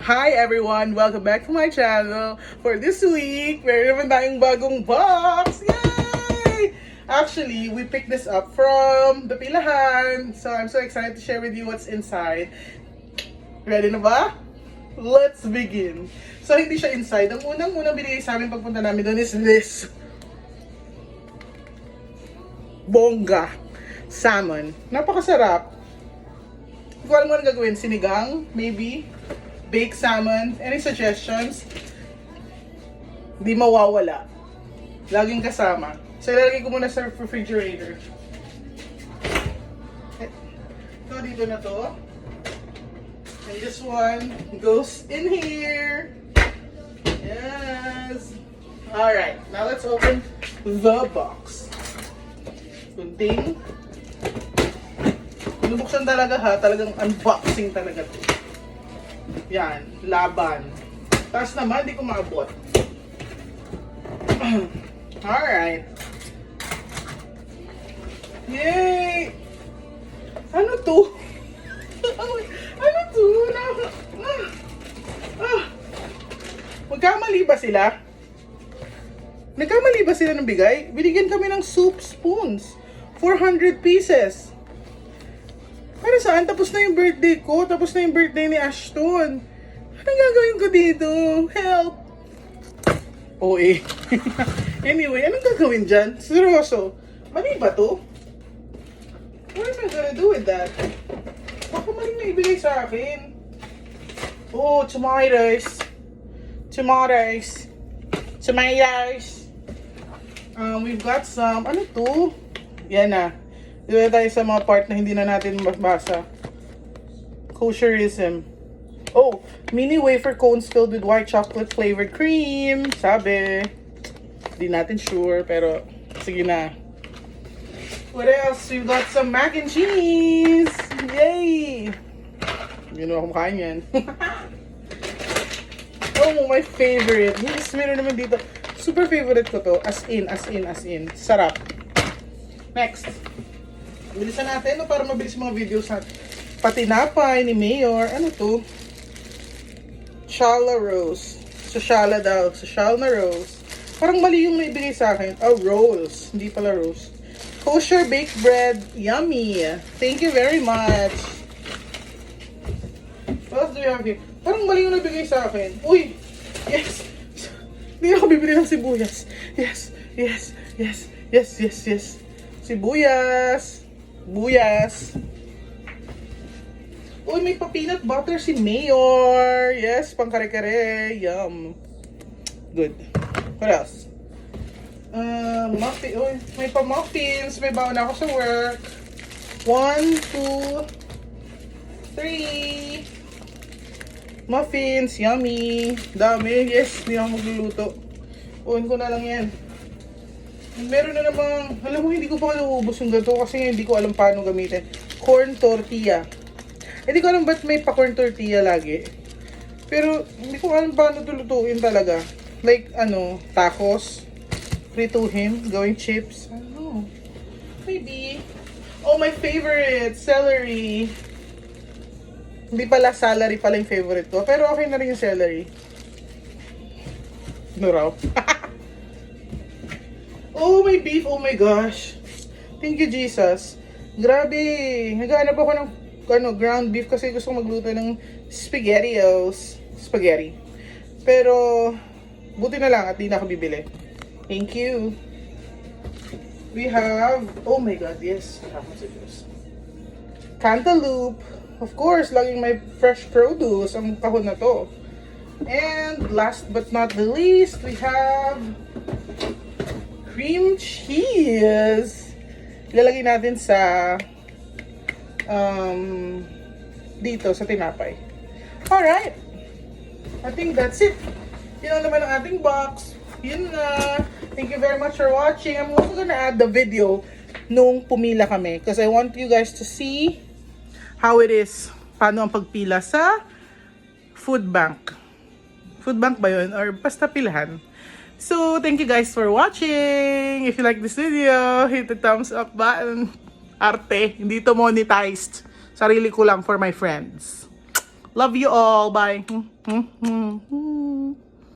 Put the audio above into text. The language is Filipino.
Hi everyone! Welcome back to my channel. For this week, meron naman tayong bagong box! Yay! Actually, we picked this up from the Pilahan. So I'm so excited to share with you what's inside. Ready na ba? Let's begin! So hindi siya inside. Ang unang binigay sa amin pagpunta namin doon is this. Bongga. Salmon. Napakasarap. Hindi ko alam mo ano gagawin. Sinigang? Maybe? Baked salmon. Any suggestions? Di mawawala. Laging kasama. So, ilalagay ko muna sa refrigerator. Ito, dito na to. And this one goes in here. Yes. Alright. Now, let's open the box. Kunting. Binubuksan talaga ha. Talagang unboxing talaga to. Yan, laban. Tapos naman, di ko maabot. Alright. Yay! Ano to? Ano to? Magkamali ba sila? Nagkamali ba sila ng bigay? Binigyan kami ng soup spoons. 400 pieces. Para saan? Tapos na yung birthday ko. Tapos na yung birthday ni Ashton. Anong gagawin ko dito? Help! OA. Anyway, anong gagawin dyan? Seryoso. Mali ba to? What am I gonna do with that? Baka mali na ibigay sa akin. Oh, tomatoes. Tomatoes. Tomatoes. We've got some, ano to? Yan na. Dito tayo sa mga part na hindi na natin mabasa. Kosherism. Oh, mini wafer cones filled with white chocolate flavored cream. Sabi. Hindi natin sure, pero sige na. What else? We've got some mac and cheese. Yay! Hindi na ako makain yan. Oh, my favorite. Yes, meron naman dito. Super favorite ko to. As in. Sarap. Next. Bilisan natin no, para mabilis mga videos natin. Patinapay ni Mayor. Ano to? Shala Rose. Shala daw. Shala na Rose. Parang mali yung naibigay sa akin. Oh, rolls. Hindi pala rose. Kosher baked bread. Yummy. Thank you very much. What else do we have here? Parang mali yung naibigay sa akin. Uy! Yes! Hindi ako bibili ng sibuyas. Yes! Sibuyas! Buyas. Uy, may pa-peanut butter si Mayor. Yes, pang kare-kare. Yum. Good. What else? Muffin. Uy, may pa-muffins. May baon ako sa work. 1, 2, 3. Muffins. Yummy. Dami. Yes, hindi ako magluluto. Uwin ko na lang yan. Meron na namang, alam mo, hindi ko pa naubos yung gato kasi hindi ko alam paano gamitin. Corn tortilla. Hindi ko alam ba't may pa-corn tortilla lagi. Pero, hindi ko alam paano tulutuin talaga. Like, tacos. Prituhin, gawing chips. I don't know. Maybe. Oh, my favorite, celery. Hindi pala celery pala yung favorite ko. Pero okay na rin yung celery. Ano raw? Oh, may beef. Oh my gosh. Thank you, Jesus. Grabe. Naghahanap ako ng ground beef kasi gusto kong magluto ng spaghetti. Pero, buti na lang at di na ako bibili. Thank you. We have, oh my God, yes. Cantaloupe. Of course, laging may fresh produce ang kahon na to. And last but not the least, we have cream cheese. Ilalagay natin sa dito sa tinapay. Alright. I think that's it. Yun ang naman ang ating box. Yun na. Thank you very much for watching. I'm also gonna add the video nung pumila kami because I want you guys to see how it is. Paano ang pagpila sa food bank. Food bank ba yun? Or basta pilahan. So, thank you guys for watching. If you like this video, hit the thumbs up button. Arte, hindi to monetized. Sarili ko lang for my friends. Love you all. Bye.